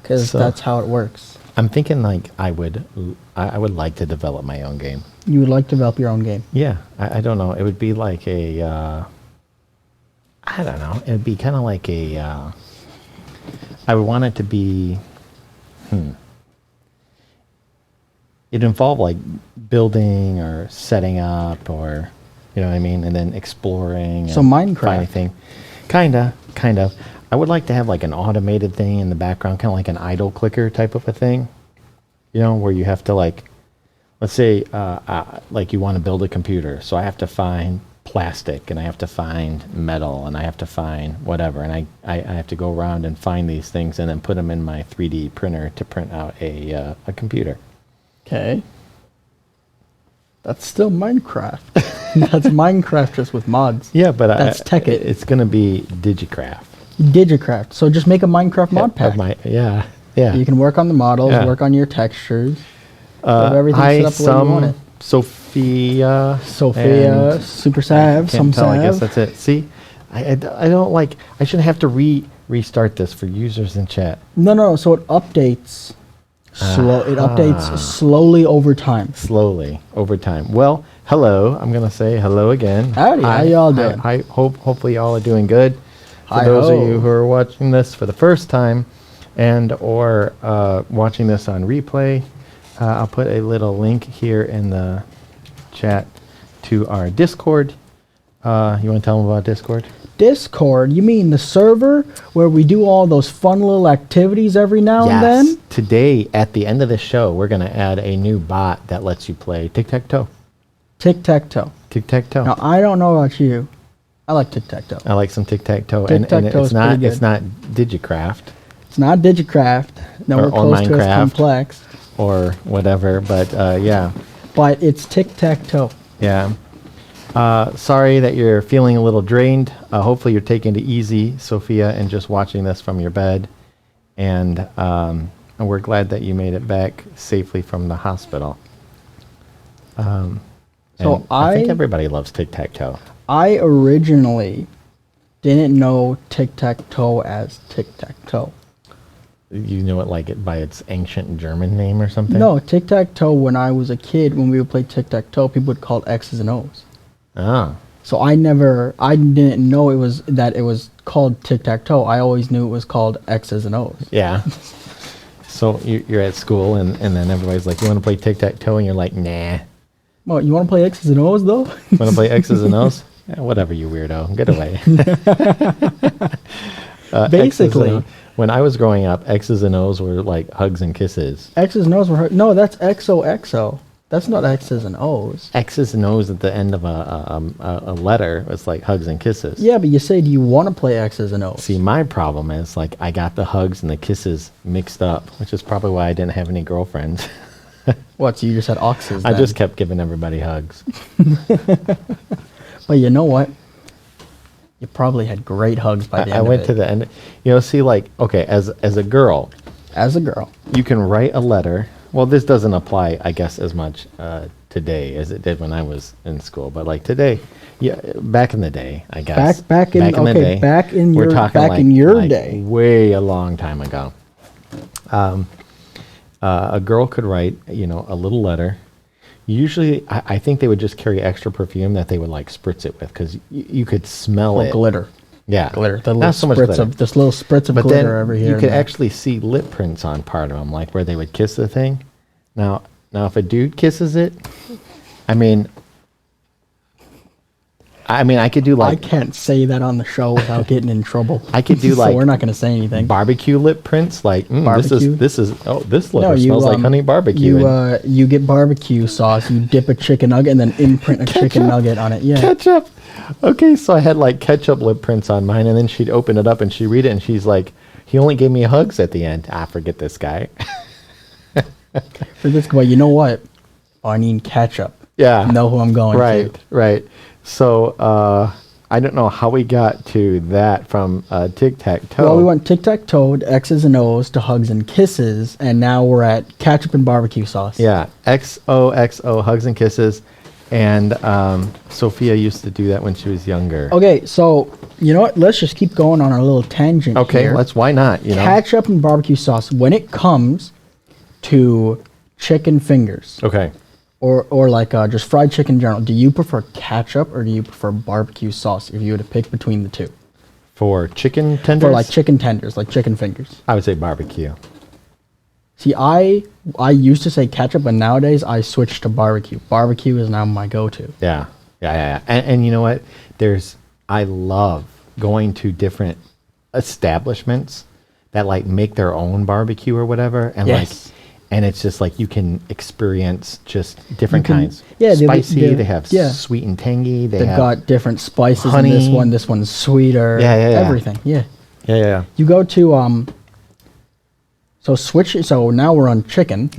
because that's how it works. I'm thinking like I would like to develop my own game. You would like to develop your own game? Yeah, I don't know. It would be like a, I don't know. It would be kind of like a, I would want it to be, it'd involve like building or setting up or, you know what I mean? And then exploring. So Minecraft. Anything. Kind of. I would like to have like an automated thing in the background, kind of like an idle clicker type of a thing, you know, where you have to like, let's say, like you want to build a computer. So I have to find plastic and I have to find metal and I have to find whatever. And I have to go around and find these things and then put them in my 3D printer to print out a computer. Okay. That's still Minecraft. That's Minecraft just with mods. Yeah, but that's Tekkit. It's going to be Digicraft. Digicraft. So just make a Minecraft mod pack. Yeah. You can work on the models, work on your textures. Everything set up the way you want it. Sophia, Super Sav, can't tell. I guess that's it. See, I don't like. I shouldn't have to restart this for users in chat. No. So it updates. It updates slowly over time. Well, hello. I'm gonna say hello again. Howdy. How y'all doing? Hopefully y'all are doing good. For those of you who are watching this for the first time, and or watching this on replay, I'll put a little link here in the chat to our Discord. You want to tell them about Discord? Discord? You mean the server where we do all those fun little activities every now and then? Today, at the end of the show, we're going to add a new bot that lets you play tic-tac-toe. Tic-tac-toe. Tic-tac-toe. Now, I don't know about you. I like tic-tac-toe. I like some tic-tac-toe. Tic-tac-toe is pretty good. It's not Digicraft. It's not Digicraft. Nowhere close to as complex. Or whatever, but yeah. But it's tic-tac-toe. Yeah. Sorry that you're feeling a little drained. Hopefully you're taking it easy, Sophia, and just watching this from your bed. And we're glad that you made it back safely from the hospital. So I think everybody loves tic-tac-toe. I originally didn't know tic-tac-toe as tic-tac-toe. You know it like it by its ancient German name or something? No, tic-tac-toe, when I was a kid, when we would play tic-tac-toe, people would call it X's and O's. Ah. So I didn't know it was called tic-tac-toe. I always knew it was called X's and O's. Yeah. So you're at school and then everybody's like, you want to play tic-tac-toe? And you're like, nah. Well, you want to play X's and O's though? You want to play X's and O's? Yeah, whatever, you weirdo. Get away. Basically. When I was growing up, X's and O's were like hugs and kisses. X's and O's were no, that's XOXO. That's not X's and O's. X's and O's at the end of a letter. It's like hugs and kisses. Yeah, but you say, do you want to play X's and O's? See, my problem is like I got the hugs and the kisses mixed up, which is probably why I didn't have any girlfriends. What? So you just had oxes? I just kept giving everybody hugs. But you know what? You probably had great hugs by the end of it. I went to the end. You know, see, like, okay, as a girl. As a girl. You can write a letter. Well, this doesn't apply, I guess, as much today as it did when I was in school. But like today, yeah, back in the day, I guess. Back in the day. Back in your day. Way a long time ago. A girl could write, you know, a little letter. Usually, I think they would just carry extra perfume that they would like spritz it with because you could smell it. Glitter. Yeah, glitter. Not so much glitter. This little spritz of glitter over here. You could actually see lip prints on part of them, like where they would kiss the thing. Now, if a dude kisses it, I mean, I could do like... I can't say that on the show without getting in trouble. I could do like... So we're not going to say anything. Barbecue lip prints, like, barbecue? this liver smells like honey barbecue. You get barbecue sauce, you dip a chicken nugget, and then imprint a chicken nugget on it. Yeah. Ketchup! Okay, so I had like ketchup lip prints on mine, and then she'd open it up and she'd read it, and she's like, he only gave me hugs at the end. Forget this guy. For this guy, you know what? I need ketchup. Yeah. I know who I'm going to. Right. So, I don't know how we got to that from tic-tac-toe. Well, we went tic-tac-toe to X's and O's to hugs and kisses, and now we're at ketchup and barbecue sauce. Yeah, XOXO, hugs and kisses. And Sophia used to do that when she was younger. Okay, so You know what? Let's just keep going on our little tangent Okay, here. why not? You know. Ketchup and barbecue sauce, when it comes to chicken fingers Okay. or like just fried chicken in general, do you prefer ketchup or do you prefer barbecue sauce if you were to pick between the two? For chicken tenders, For like chicken tenders, like chicken fingers. I would say barbecue. See, I used to say ketchup, but nowadays I switched to barbecue. Barbecue is now my go-to. Yeah. And you know what? I love going to different establishments that like make their own barbecue or whatever, and Yes. and it's just like you can experience just different You can- kinds. yeah, Spicy. They have yeah. sweet and tangy. They They've have got different spices in this honey. one. This one's sweeter. Yeah. Everything. Yeah. Yeah. You go to So now we're on chicken.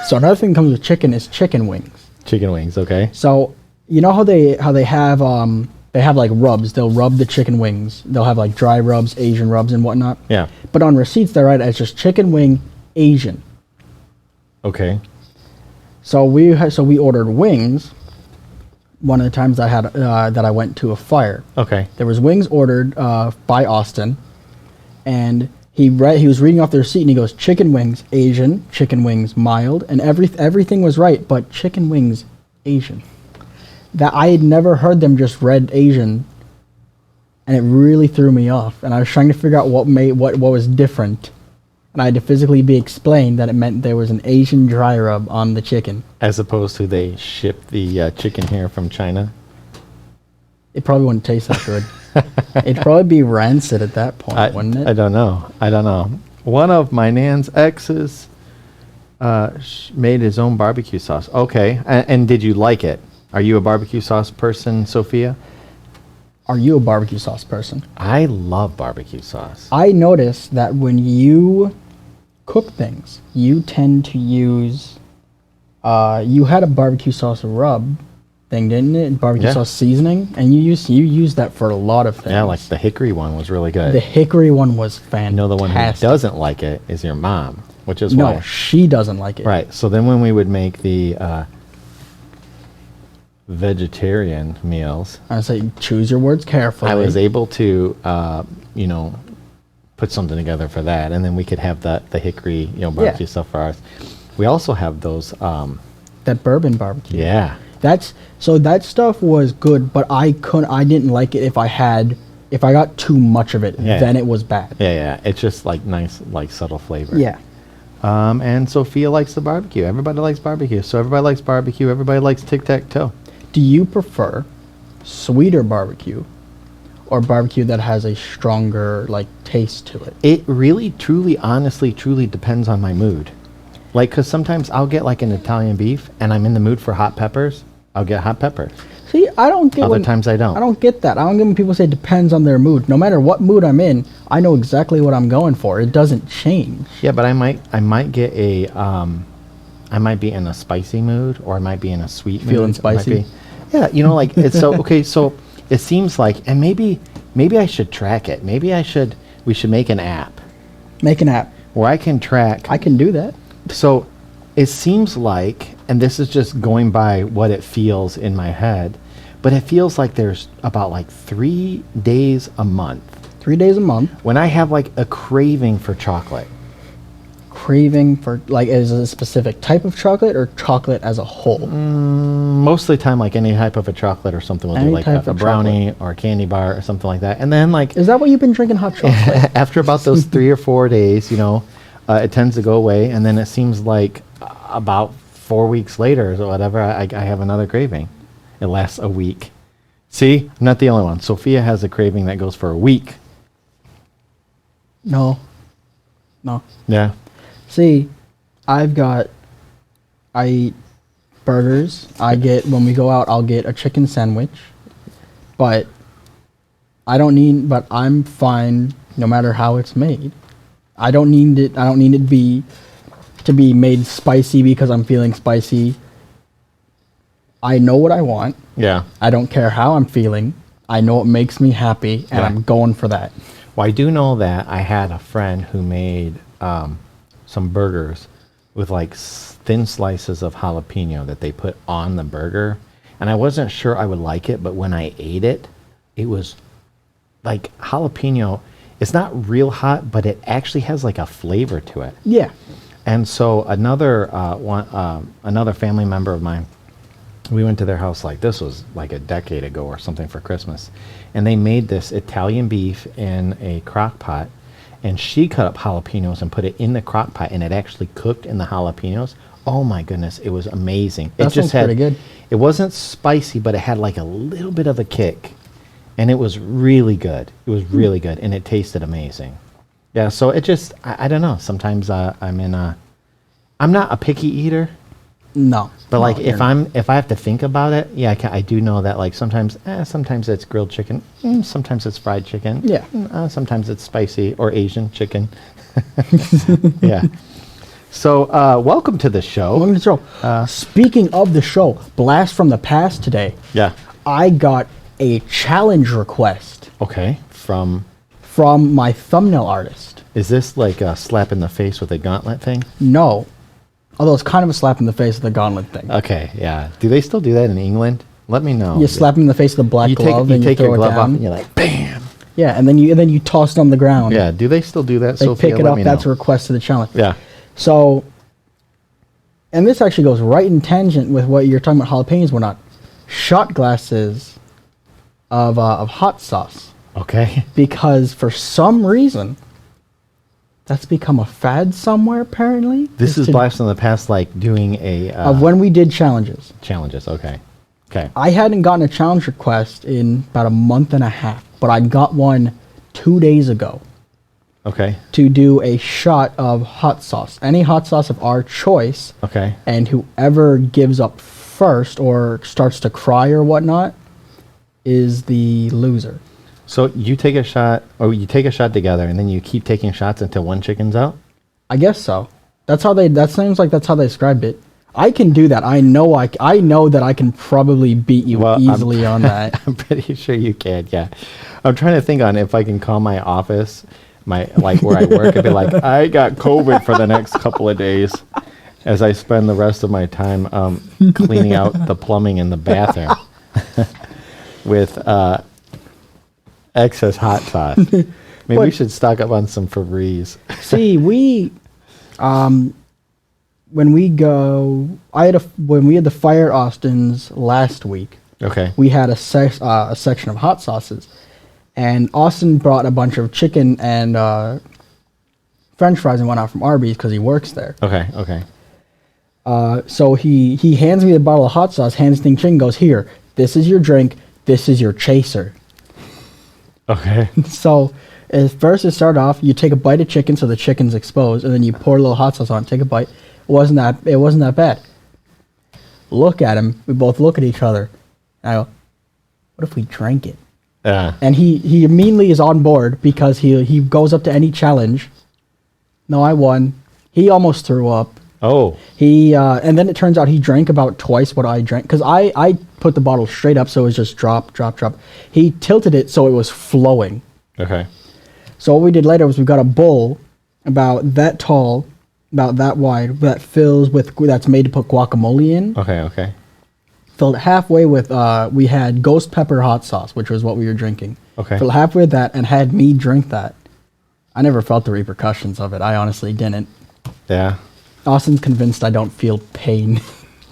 So another thing that comes with chicken is chicken wings. Chicken wings. Okay. So you know how they have like rubs. They'll rub the chicken wings. They'll have like dry rubs, Asian rubs, and whatnot. Yeah. But on receipts they write it as just chicken wing Asian. Okay. So we ordered wings. One of the times I had that I went to a fire. Okay. There was wings ordered by Austin, and he was reading off the receipt and he goes chicken wings Asian, chicken wings mild, and everything was right, but chicken wings Asian. That I had never heard them just read Asian, and it really threw me off. And I was trying to figure out what was different, and I had to physically be explained that it meant there was an Asian dry rub on the chicken. As opposed to they ship the chicken here from China. It probably wouldn't taste that good. It'd probably be rancid at that point, wouldn't it? I don't know. One of my nan's exes made his own barbecue sauce. Okay. And did you like it? Are you a barbecue sauce person, Sophia? Are you a barbecue sauce person? I love barbecue sauce. I noticed that when you cook things, you tend to use. You had a barbecue sauce rub thing, didn't it? Barbecue Yeah. sauce seasoning, and you use that for a lot of things. Yeah, like the hickory one was really good. the hickory one was fantastic. You know, the one who doesn't like it is your mom, which is No, why. she doesn't like it. Right. So then when we would make the vegetarian meals, I say choose your words carefully. I was able to, put something together for that, and then we could have the hickory, barbecue Yeah. stuff for ours. We also have those. That bourbon barbecue. Yeah. That stuff was good, but I didn't like it if I got too much of it, Yeah. then it was bad. Yeah. It's just like nice, like subtle flavor. Yeah. And Sophia likes the barbecue. Everybody likes barbecue. So everybody likes barbecue. Everybody likes tic-tac-toe. Do you prefer sweeter barbecue or barbecue that has a stronger like taste to it? It really, truly, honestly, truly depends on my mood. Like, because sometimes I'll get like an Italian beef and I'm in the mood for hot peppers. I'll get hot peppers. See, I don't get Other times I don't. I don't get that. I don't get when people say it depends on their mood. No matter what mood I'm in, I know exactly what I'm going for. It doesn't change. Yeah, but I might get I might be in a spicy mood, or I might be in a sweet mood. Feeling It might spicy? be- yeah, like it's so okay. So it seems like, and maybe I should track it. We should make an app Make an app. where I can track. I can do that. So it seems like, and this is just going by what it feels in my head, but it feels like there's about like 3 days a month 3 days a month. when I have like a craving for chocolate. Craving for like is it a specific type of chocolate or chocolate as a whole? Most of the time, like any type of a chocolate or something, we'll do Any like type a of brownie or a candy bar or something like that. And then like Is that what you've been drinking hot chocolate? after about those 3 or 4 days, it tends to go away. And then it seems like about 4 weeks later or whatever, I have another craving. It lasts a week. See, I'm not the only one. Sophia has a craving that goes for a week. No. Yeah. See, I eat burgers. When we go out, I'll get a chicken sandwich. But I'm fine no matter how it's made. I don't need it to be made spicy because I'm feeling spicy. I know what I want. Yeah. I don't care how I'm feeling. I know what makes me happy, and Yeah. I'm going for that. Well, I do know that I had a friend who made some burgers with like thin slices of jalapeno that they put on the burger. And I wasn't sure I would like it, but when I ate it, it was like jalapeno, it's not real hot, but it actually has like a flavor to it. Yeah. And so another another family member of mine, we went to their house, like this was like a decade ago or something, for Christmas, and they made this Italian beef in a crock pot, and she cut up jalapenos and put it in the crock pot, and it actually cooked in the jalapenos. Oh my goodness, it was amazing. That sounds pretty good. It wasn't spicy, but it had like a little bit of a kick, and it was really good. It was really good, and it tasted amazing. Yeah, so it just, I don't know. Sometimes I'm not a picky eater, No. but like you're not. if I have to think about it, yeah, I do know that like sometimes it's grilled chicken, sometimes it's fried chicken, Yeah. sometimes it's spicy or Asian chicken. Yeah. So welcome to the show. Welcome to the show. Speaking of the show, Blast from the Past today. Yeah. I got a challenge request Okay. from my thumbnail artist. Is this like a slap in the face with a gauntlet thing? No. Although it's kind of a slap in the face of the gauntlet thing. Okay, yeah. Do they still do that in England? Let me know. You slap him in the face with a black glove and you take throw your it glove off down. and you're like, bam. Yeah, and then you toss it on the ground. Yeah. Do they still do that? They Sophia? pick it Let up. me That's a know. request to the challenge. Yeah. So, and this actually goes right in tangent with what you're talking about, jalapenos and whatnot. Shot glasses of hot sauce. Okay. Because for some reason, that's become a fad somewhere, apparently. This is to- Blast from the Past, like doing a of when we did challenges. challenges. Okay. Okay. I hadn't gotten a challenge request in about a month and a half, but I got one 2 days ago Okay. to do a shot of hot sauce. Any hot sauce of our choice. Okay. And whoever gives up first or starts to cry or whatnot is the loser. So you take a shot, or you take a shot together, and then you keep taking shots until one chicken's out. I guess so. That seems like that's how they described it. I can do that. I know that I can probably beat you easily on that. I'm pretty sure you can. Yeah. I'm trying to think on if I can call my office, where I work, and be like, I got COVID for the next couple of days, as I spend the rest of my time cleaning out the plumbing in the bathroom with excess hot sauce. Maybe we But- should stock up on some Febreze. See, when we had the Fire Austins last week, Okay. we had a section of hot sauces, and Austin brought a bunch of chicken and French fries and whatnot from Arby's because he works there. Okay. Okay. So he hands me the bottle of hot sauce, hands the chicken, goes, "Here, this is your drink, this is your chaser." Okay. So at first it started off, you take a bite of chicken so the chicken's exposed, and then you pour a little hot sauce on, take a bite. It wasn't that bad. Look at him. We both look at each other. And I go, "What if we drank it?" Yeah. And he immediately is on board because he goes up to any challenge. No, I won. He almost threw up. Oh. And then it turns out he drank about twice what I drank because I put the bottle straight up so it was just drop, drop, drop. He tilted it so it was flowing. Okay. So what we did later was we got a bowl about that tall, about that wide, that's made to put guacamole in. Okay. Okay. Filled it halfway with we had ghost pepper hot sauce, which was what we were drinking. Okay. Filled halfway with that and had me drink that. I never felt the repercussions of it. I honestly didn't. Yeah. Austin's convinced I don't feel pain.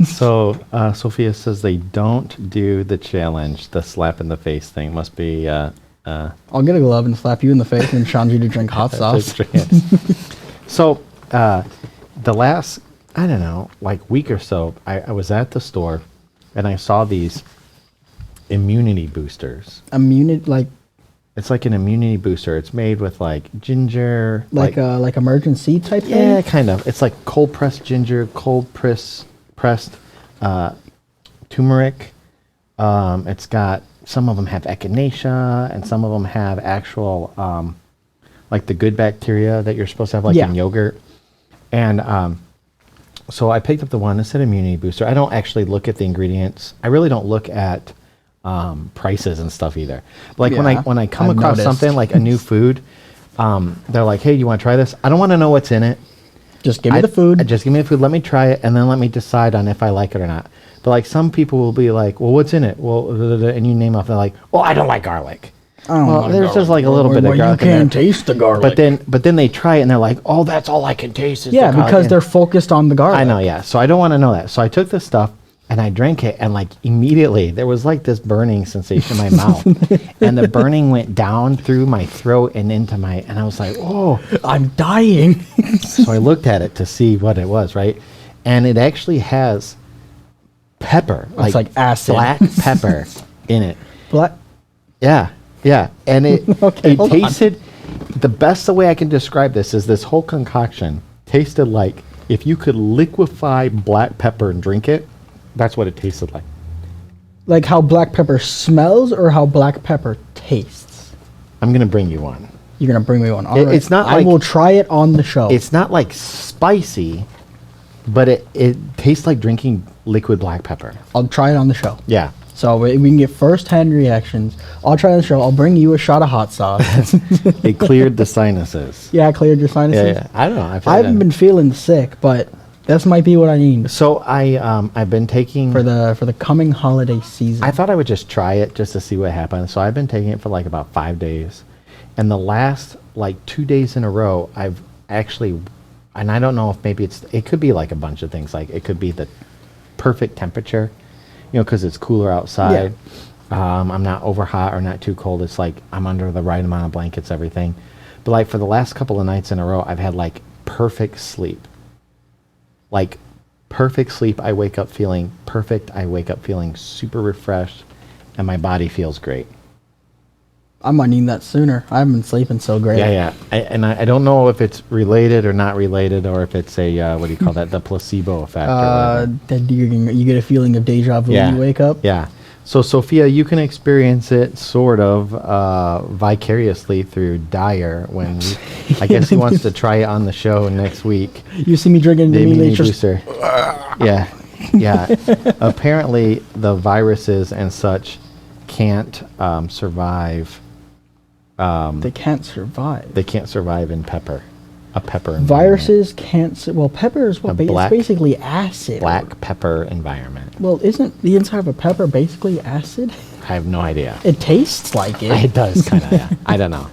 So Sophia says they don't do the challenge, the slap in the face thing. Must be. I'll get a glove and slap you in the face and challenge you to drink hot sauce. So the last, I don't know, like week or so, I was at the store and I saw these immunity boosters. It's like an immunity booster. It's made with like ginger, like emergency type thing. yeah, kind of. It's like cold pressed ginger, cold pressed turmeric. It's got, some of them have echinacea, and some of them have actual like the good bacteria that you're supposed to have like in yogurt. And so I picked up the one that said immunity booster. I don't actually look at the ingredients. I really don't look at prices and stuff either. Like when I come across something like a new food, they're like, "Hey, you want to try this?" I don't want to know what's in it. Just give me the food. Just give me the food. Let me try it, and then let me decide on if I like it or not. But like some people will be like, "Well, what's in it?" Well, and you name off. They're like, "Well, I don't like garlic." I don't Well, like there's just like a little bit of Well, garlic you in there. can't taste the garlic. But then they try it and they're like, oh, that's all I can taste is yeah, the garlic. because And they're focused on the garlic. I know, yeah. So I don't want to know that. So I took this stuff and I drank it, and like immediately there was like this burning sensation in my mouth, and the burning went down through my throat and into my, and I was like, oh. I'm dying. So I looked at it to see what it was, right? And it actually has pepper, It's like acid. black pepper in it. Black. Yeah, yeah, and it Okay, it hold on. tasted. The best way I can describe this is this whole concoction tasted like if you could liquefy black pepper and drink it. That's what it tasted like. Like how black pepper smells or how black pepper tastes? I'm gonna bring you one. You're going to bring me one. All It- right. it's not I like- will try it on the show. It's not like spicy, but it tastes like drinking liquid black pepper. I'll try it on the show. Yeah. So we can get first-hand reactions. I'll try it on the show. I'll bring you a shot of hot sauce. It cleared the sinuses. Yeah, I cleared your sinuses. Yeah, yeah. I don't know. I haven't been feeling sick, but this might be what I need So I've been taking for the coming holiday season. I thought I would just try it just to see what happens. So I've been taking it for like about 5 days. And the last like 2 days in a row, I've actually, and I don't know if maybe it could be like a bunch of things. Like it could be the perfect temperature, you know, because it's cooler outside. I'm not over hot or not too cold. It's like I'm under the right amount of blankets, everything. But like for the last couple of nights in a row, I've had like perfect sleep. Like perfect sleep. I wake up feeling perfect. I wake up feeling super refreshed, and my body feels great. I might need that sooner. I haven't been sleeping so great. Yeah, yeah. I don't know if it's related or not related, or if it's a what do you call that? The placebo effect. Or whatever. That you get a feeling of deja vu when you wake up. Yeah. So Sophia, you can experience it sort of vicariously through Dyer when I guess he wants to try it on the show next week. You see me drinking The immediately immunity just booster. Yeah, yeah. Apparently, the viruses and such can't survive. they can't survive. They can't survive in pepper. A pepper environment. Viruses can't. Well, pepper is A it's black- basically acid. Black pepper environment. Well, isn't the inside of a pepper basically acid? I have no idea. It tastes like it. It does kind of. Yeah. I don't know.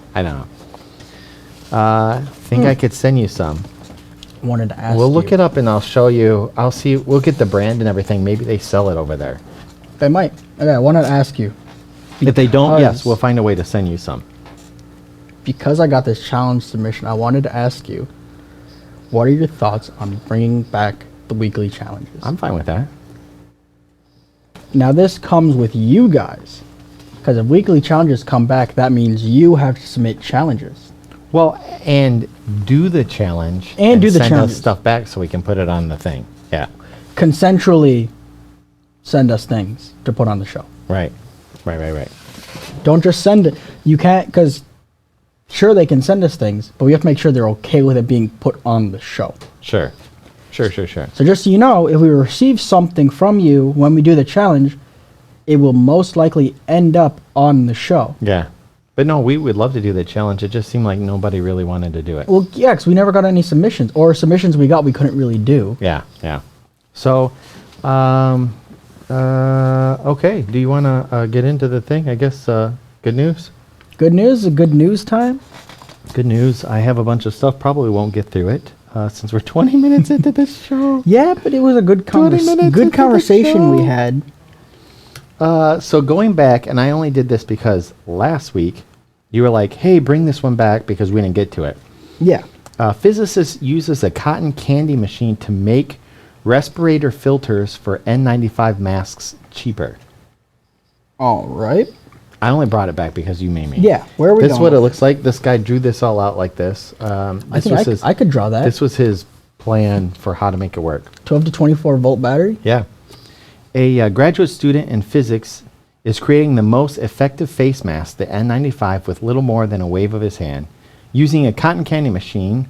I think I could send you some. Wanted to ask. We'll look it up and I'll show you. I'll see. We'll get the brand and everything. Maybe they sell it over there. They might. Okay, I wanted to ask you. If they don't, yes, Because- we'll find a way to send you some. Because I got this challenge submission, I wanted to ask you, what are your thoughts on bringing back the weekly challenges? I'm fine with that. Now this comes with you guys, because if weekly challenges come back, that means you have to submit challenges. Well, and do the challenge And do the send challenges. us stuff back so we can put it on the thing. Yeah. Consensually send us things to put on the show. Right. Don't just send it. You can't, because sure they can send us things, but we have to make sure they're okay with it being put on the show. Sure. So just so you know, if we receive something from you when we do the challenge, it will most likely end up on the show. Yeah. But no, we would love to do the challenge. It just seemed like nobody really wanted to do it. Well, yeah, because we never got any submissions, or submissions we got we couldn't really do. Yeah. So, okay. Do you want to get into the thing? I guess good news? Good news, a good news time. Good news. I have a bunch of stuff. Probably won't get through it since we're 20 minutes into this show. Yeah, but it was a good 20 minutes into good the conversation we show. had. So going back, and I only did this because last week you were like, hey, bring this one back because we didn't get to it. Yeah. Physicists uses a cotton candy machine to make respirator filters for N95 masks cheaper. All right. I only brought it back because you made me. Yeah. Where are we This is going? what it looks like. This guy drew this all out like this. I This think was I could draw that. This was his plan for how to make it work. 12 to 24 volt battery. Yeah. A graduate student in physics is creating the most effective face mask, the N95, with little more than a wave of his hand. Using a cotton candy machine,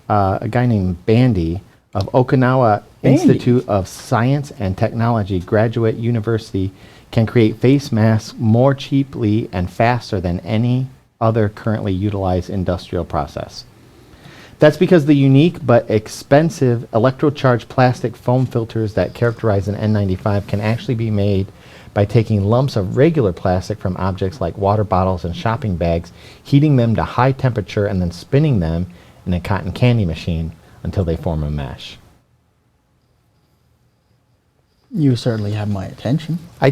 a guy named Bandy of Okinawa Bandy. Institute of Science and Technology Graduate University can create face masks more cheaply and faster than any other currently utilized industrial process. That's because the unique but expensive electrocharged plastic foam filters that characterize an N95 can actually be made by by taking lumps of regular plastic from objects like water bottles and shopping bags, heating them to high temperature, and then spinning them in a cotton candy machine until they form a mesh. You certainly have my attention. I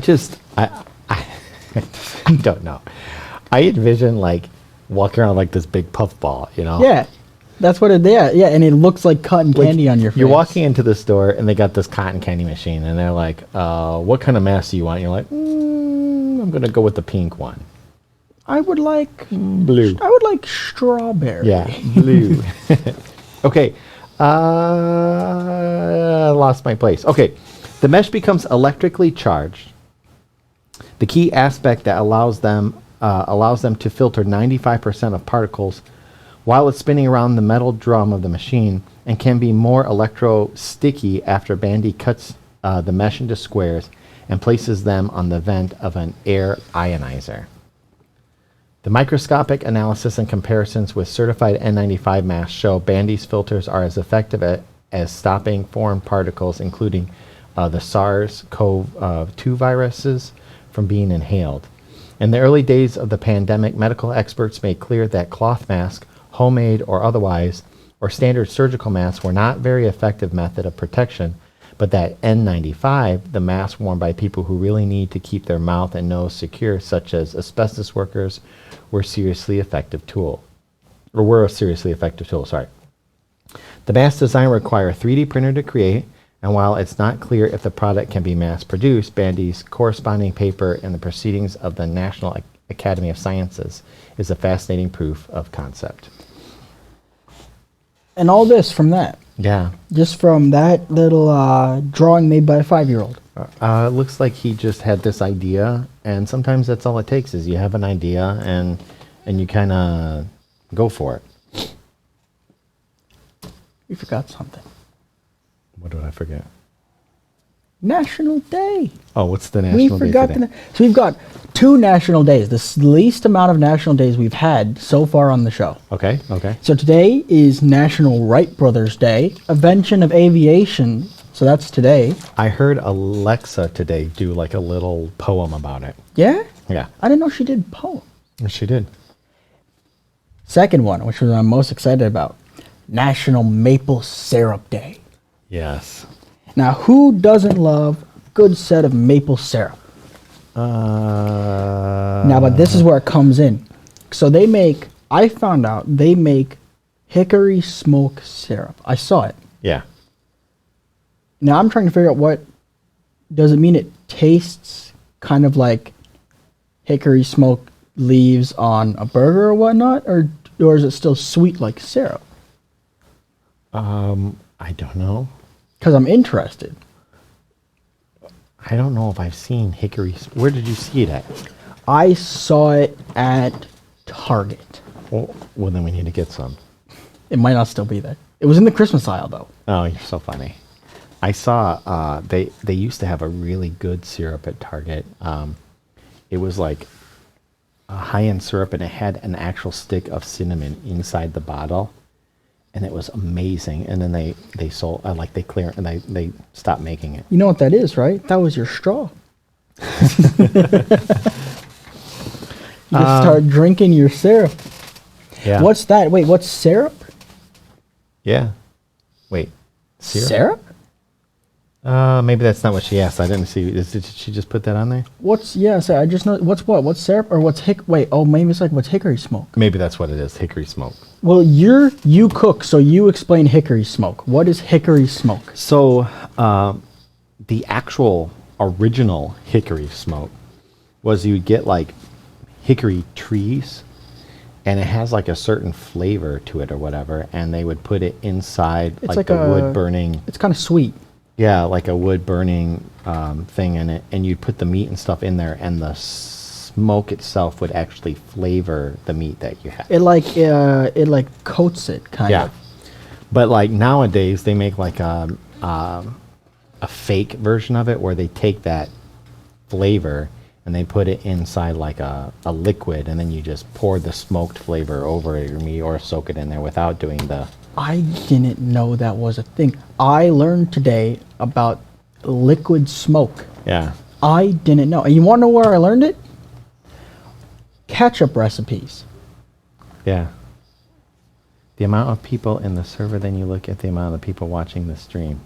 don't know. I envision like walking around like this big puff ball, you know? Yeah, that's what it is. Yeah, and it looks like cotton candy on your face. You're walking into the store and they got this cotton candy machine and they're like, what kind of mask do you want? You're like, I'm going to go with the pink one. I would like blue. I would like strawberry. Yeah, blue. Okay. Lost my place. Okay. The mesh becomes electrically charged. The key aspect that allows them to filter 95% of particles while it's spinning around the metal drum of the machine, and can be more electro-sticky after Bandy cuts the mesh into squares and places them on the vent of an air ionizer. The microscopic analysis and comparisons with certified N95 masks show Bandy's filters are as effective as stopping foreign particles, including the SARS-CoV-2 viruses, from being inhaled. In the early days of the pandemic, medical experts made clear that cloth masks, homemade or otherwise, or standard surgical masks were not a very effective method of protection, but that N95, the mask worn by people who really need to keep their mouth and nose secure, such as asbestos workers, were a seriously effective tool. The mask design requires a 3D printer to create, and while it's not clear if the product can be mass-produced, Bandy's corresponding paper in the Proceedings of the National Academy of Sciences is a fascinating proof of concept. And all this from that. Yeah. Just from that little drawing made by a 5-year-old. It looks like he just had this idea, and sometimes that's all it takes is you have an idea and you kind of go for it. You forgot something. What did I forget? National Day. Oh, what's the national day today? So we've got 2 national days, the least amount of national days we've had so far on the show. Okay. So today is National Wright Brothers Day, Invention of Aviation. So that's today. I heard Alexa today do like a little poem about it. Yeah? Yeah. I didn't know she did poems. She did. Second one, which I'm most excited about, National Maple Syrup Day. Yes. Now, who doesn't love a good set of maple syrup? Now, but this is where it comes in. So I found out they make hickory smoke syrup. I saw it. Yeah. Now, I'm trying to figure out does it mean it tastes kind of like hickory smoke leaves on a burger or whatnot? Or is it still sweet like syrup? I don't know. Because I'm interested. I don't know if I've seen hickory. Where did you see it at? I saw it at Target. Well, then we need to get some. It might not still be there. It was in the Christmas aisle, though. Oh, you're so funny. I saw they used to have a really good syrup at Target. It was like a high-end syrup, and it had an actual stick of cinnamon inside the bottle. And it was amazing. And then they sold, they stopped making it. You know what that is, right? That was your straw. You just start drinking your syrup. Yeah. What's that? Wait, what's syrup? Yeah. Wait. Syrup? Maybe that's not what she asked. I didn't see. Did she just put that on there? I just know. What's syrup or what's maybe it's like what's hickory smoke? Maybe that's what it is, hickory smoke. Well, you cook, so you explain hickory smoke. What is hickory smoke? So, the actual original hickory smoke was you get like hickory trees, and it has like a certain flavor to it or whatever, and they would put it inside like the wood burning. It's kind of sweet. Yeah, like a wood burning thing in it, and you'd put the meat and stuff in there, and the smoke itself would actually flavor the meat that you have. It coats it kind of. But like nowadays, they make like a fake version of it where they take that flavor and they put it inside like a liquid, and then you just pour the smoked flavor over your meat or soak it in there without doing the. I didn't know that was a thing. I learned today about liquid smoke. Yeah. I didn't know. And you want to know where I learned it? Ketchup recipes. Yeah. The amount of people in the server, then you look at the amount of people watching the stream.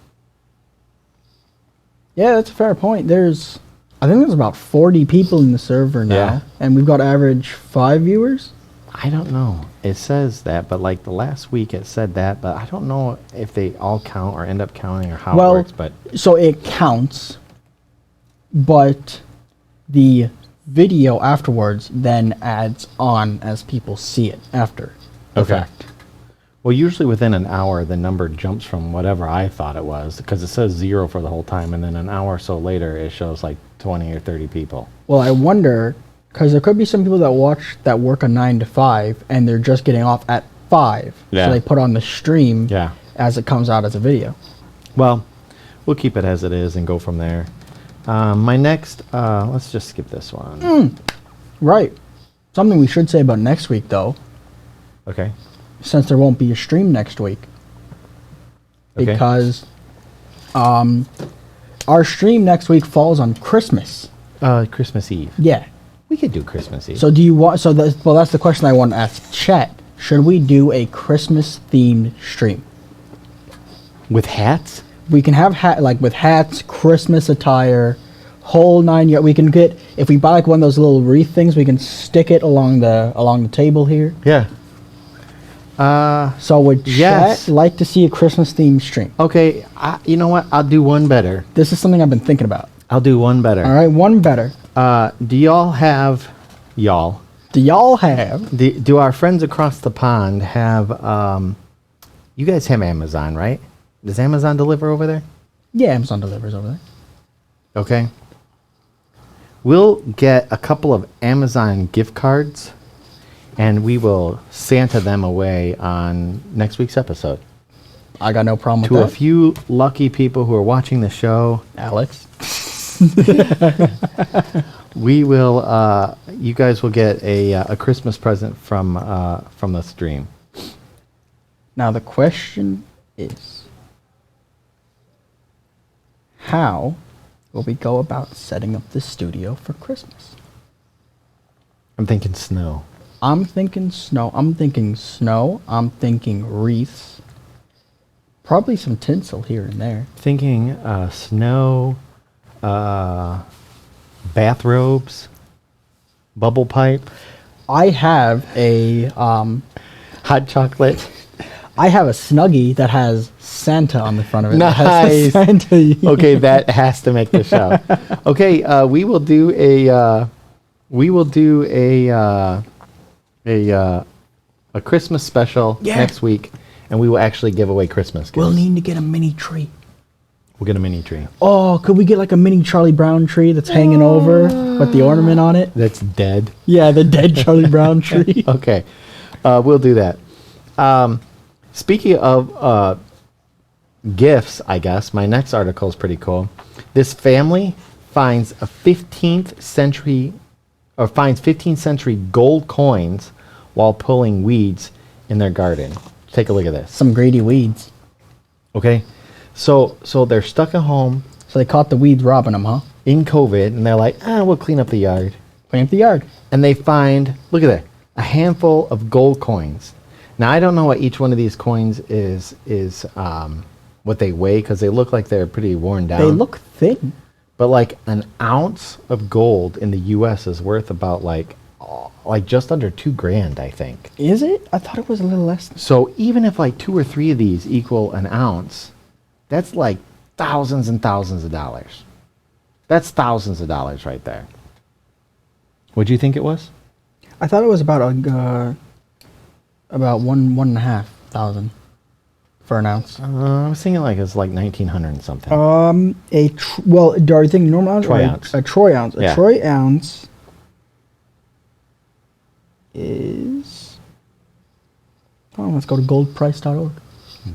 Yeah, that's a fair point. I think there's about 40 people in the server now. Yeah. And we've got average 5 viewers. I don't know. It says that, but like the last week it said that, but I don't know if they all count or end up counting or how it works. But so it counts, but the video afterwards then adds on as people see it after the fact. Well, usually within an hour, the number jumps from whatever I thought it was, because it says 0 for the whole time, and then an hour or so later, it shows like 20 or 30 people. Well, I wonder, because there could be some people that work a 9 to 5, and they're just getting off at 5. Yeah. So they put on the stream as it comes out as a video. Well, we'll keep it as it is and go from there. My next, let's just skip this one. Right. Something we should say about next week, though. Okay. Since there won't be a stream next week. Okay. Because our stream next week falls on Christmas. Christmas Eve. Yeah. We could do Christmas Eve. So do you want? Well, that's the question I want to ask Chet. Should we do a Christmas themed stream with hats? We can have with hats, Christmas attire, whole 9 yards. We can get, if we buy like one of those little wreath things, we can stick it along the table here. Yeah. So would Chet like to see a Christmas themed stream? Okay. You know what? I'll do one better. This is something I've been thinking about. I'll do one better. All right, one better. Do y'all have y'all? Do y'all have? Do our friends across the pond have? You guys have Amazon, right? Does Amazon deliver over there? Yeah, Amazon delivers over there. Okay. We'll get a couple of Amazon gift cards, and we will Santa them away on next week's episode. I got no problem with to that. a few lucky people who are watching the show. Alex. We will. You guys will get a Christmas present from the stream. Now the question is, how will we go about setting up the studio for Christmas? I'm thinking snow. I'm thinking snow. I'm thinking wreaths. Probably some tinsel here and there. Thinking snow, bathrobes, bubble pipe. I have a hot chocolate. I have a Snuggie that has Santa on the front of it. Nice. Santa. Okay, that has to make the show. Okay, we will do a Christmas special next week, and we will actually give away Christmas gifts. We'll need to get a mini tree. We'll get a mini tree. Oh, could we get like a mini Charlie Brown tree that's hanging over with the ornament on it? That's dead. Yeah, the dead Charlie Brown tree. Okay, we'll do that. Speaking of gifts, I guess my next article is pretty cool. This family finds 15th century gold coins while pulling weeds in their garden. Take a look at this. Some greedy weeds. Okay, so they're stuck at home. So they caught the weeds robbing them, huh? In COVID, and they're like, we'll clean up the yard. Clean up the yard. And they find, look at that, a handful of gold coins. Now, I don't know what each one of these coins is what they weigh, because they look like they're pretty worn down. They look thin. But like an ounce of gold in the U.S. is worth about like just under $2,000, I think. Is it? I thought it was a little less. So even if like 2 or 3 of these equal an ounce, that's like thousands and thousands of dollars. That's thousands of dollars right there. What do you think it was? I thought it was about one and a half thousand for an ounce. I was thinking like it's like 1900 and something. Do you think normal ounce? Troy ounce. A troy ounce. Yeah. A troy ounce is. Oh, let's go to goldprice.org.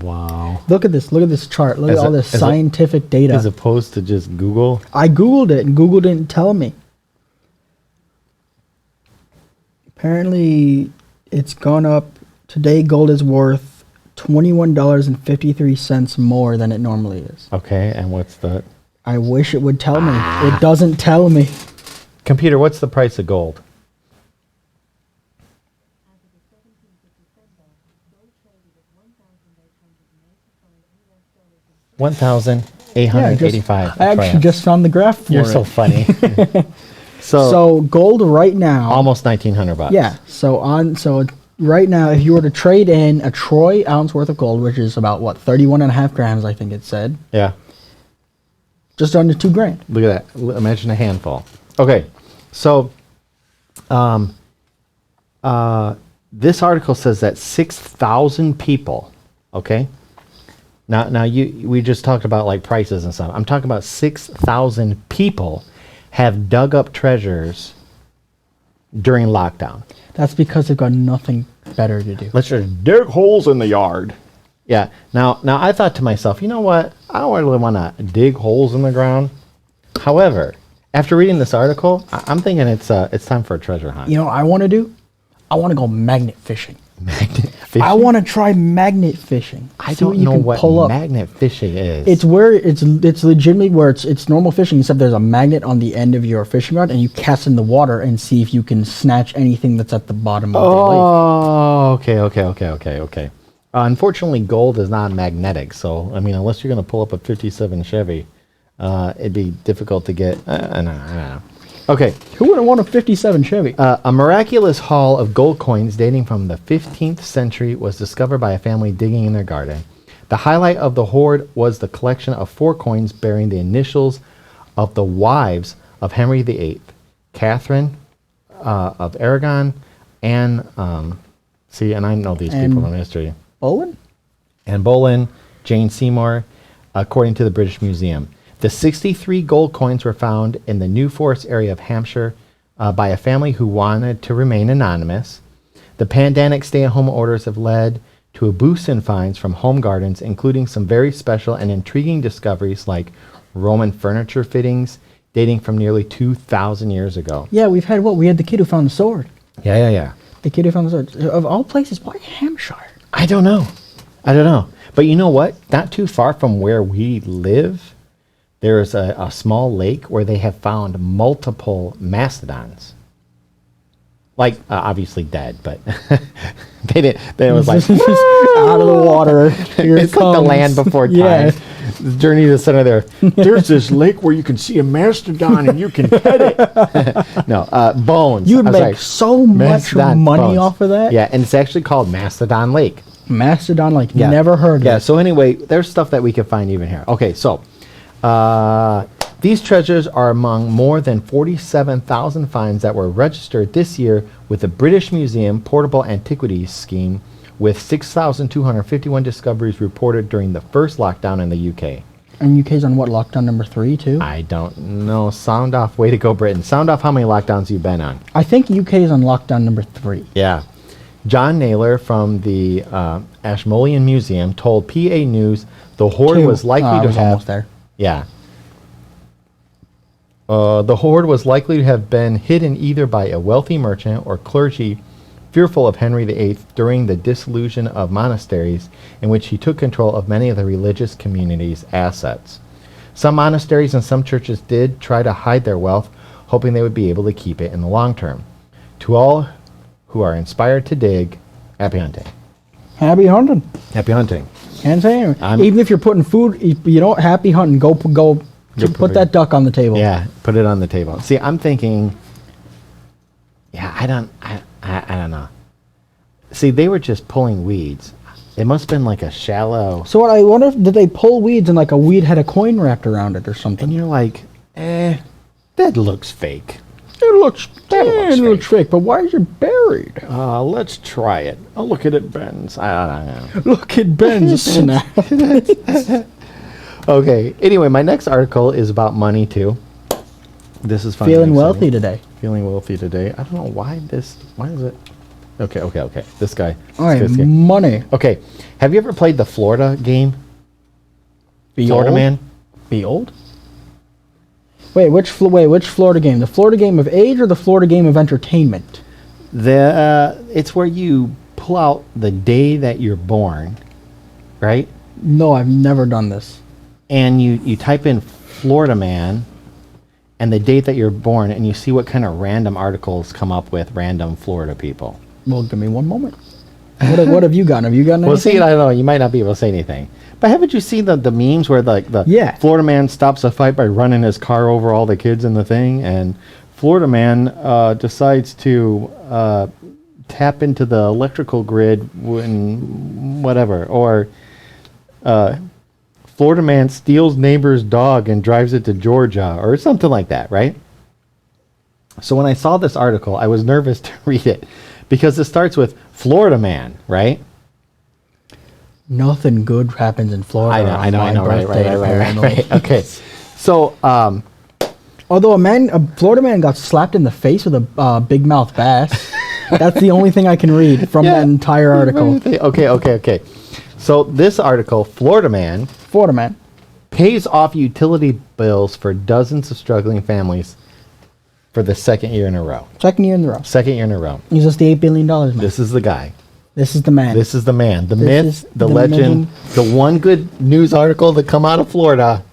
Wow. Look at this chart. Look at all this scientific data. As opposed to just Google. I Googled it, and Google didn't tell me. Apparently, it's gone up. Today, gold is worth $21.53 more than it normally is. Okay, and what's the... I wish it would tell me. It doesn't tell me. Computer, what's the price of gold? $1,885. I actually just found the graph for You're it. so funny. So gold right now. Almost $1,900. Yeah. So right now, if you were to trade in a troy ounce worth of gold, which is about what 31.5 grams, I think it said, Yeah. just under $2,000. Look at that. Imagine a handful. Okay. So, this article says that 6,000 people, okay? Now we just talked about like prices and stuff. I'm talking about 6,000 people have dug up treasures during lockdown. That's because they've got nothing better to do. Let's just dig holes in the yard. Yeah. Now I thought to myself, you know what? I don't really want to dig holes in the ground. However, after reading this article, I'm thinking it's time for a treasure hunt. You know what I want to do? I want to go magnet fishing. Magnet fishing? I want to try magnet fishing. I See don't you know can what pull up. magnet fishing is. It's where it's legitimately where it's normal fishing, except there's a magnet on the end of your fishing rod, and you cast in the water and see if you can snatch anything that's at the bottom of the lake. Oh, okay. Unfortunately, gold is not magnetic, so I mean, unless you're going to pull up a '57 Chevy, it'd be difficult to get. I don't know. Okay. Who wouldn't want a '57 Chevy? A miraculous haul of gold coins dating from the 15th century was discovered by a family digging in their garden. The highlight of the hoard was the collection of 4 coins bearing the initials of the wives of Henry VIII, Catherine of Aragon, and and I know these people from history. Bowen? Anne Boleyn, Jane Seymour, according to the British Museum. The 63 gold coins were found in the New Forest area of Hampshire by a family who wanted to remain anonymous. The pandemic stay-at-home orders have led to a boost in finds from home gardens, including some very special and intriguing discoveries like Roman furniture fittings dating from nearly 2,000 years ago. Yeah, we had the kid who found the sword. Yeah. The kid who found the sword. Of all places, why Hampshire? I don't know. But you know what? Not too far from where we live, there's a small lake where they have found multiple mastodons. Like, obviously dead, but they didn't. It was like, out of the water. Here it's it like the comes. land before time. Yeah. The journey to the center there. There's this lake where you can see a mastodon and you can pet it. No, bones. You would I was make like, so much Mastodon money bones. off of that. Yeah, and it's actually called Mastodon Lake. Mastodon, like, Yeah. never heard of Yeah, it. so anyway, there's stuff that we can find even here. Okay, so these treasures are among more than 47,000 finds that were registered this year with the British Museum Portable Antiquities Scheme, with 6,251 discoveries reported during the first lockdown in the UK. And UK's on what, lockdown number 3, too? I don't know. Sound off. Way to go, Britain. Sound off how many lockdowns you've been on. I think UK's on lockdown number 3. Yeah. John Naylor from the Ashmolean Museum told PA News the hoard 2. was likely I to was have... almost there. Yeah. The hoard was likely to have been hidden either by a wealthy merchant or clergy fearful of Henry VIII during the dissolution of monasteries, in which he took control of many of the religious community's assets. Some monasteries and some churches did try to hide their wealth, hoping they would be able to keep it in the long term. To all who are inspired to dig, happy hunting. Happy hunting. Happy hunting. Can't say anything. Even if you're putting food, you don't happy hunting. Go put that duck on the table. Yeah, put it on the table. See, I'm thinking. Yeah, I don't know. See, they were just pulling weeds. It must have been like a shallow. So what I wonder, did they pull weeds and like a weed had a coin wrapped around it or something? And you're like, that looks fake. It looks fake, but why is it buried? Let's try it. Oh, look at it bends. I don't know. Look, it bends. Okay. Anyway, my next article is about money too. This is funny. Feeling wealthy today. Feeling wealthy today. I don't know why this. Why is it? Okay. This guy. All right, this guy. money. Okay. Have you ever played the Florida game? Florida Man. Be old. Wait, which Florida game? The Florida game of age or the Florida game of entertainment? It's where you pull out the day that you're born, right? No, I've never done this. And you type in Florida man and the date that you're born, and you see what kind of random articles come up with random Florida people. Well, give me one moment. What have you gotten? Have you gotten anything? Well, see, I don't know. You might not be able to say anything. But haven't you seen the memes where the Florida man stops a fight by running his car over all the kids in the thing, and Florida man decides to tap into the electrical grid when whatever, or Florida man steals neighbor's dog and drives it to Georgia, or something like that, right? So when I saw this article, I was nervous to read it because it starts with Florida man, right? Nothing good happens in Florida. I know, right. Okay, so although a Florida man got slapped in the face with a big mouth bass. That's the only thing I can read from that entire article. Okay. So this article, Florida man pays off utility bills for dozens of struggling families for the second year in a row. Second year in a row. He's just the $8 billion man. This is the guy. This is the man. The myth, the legend, the one good news article that come out of Florida.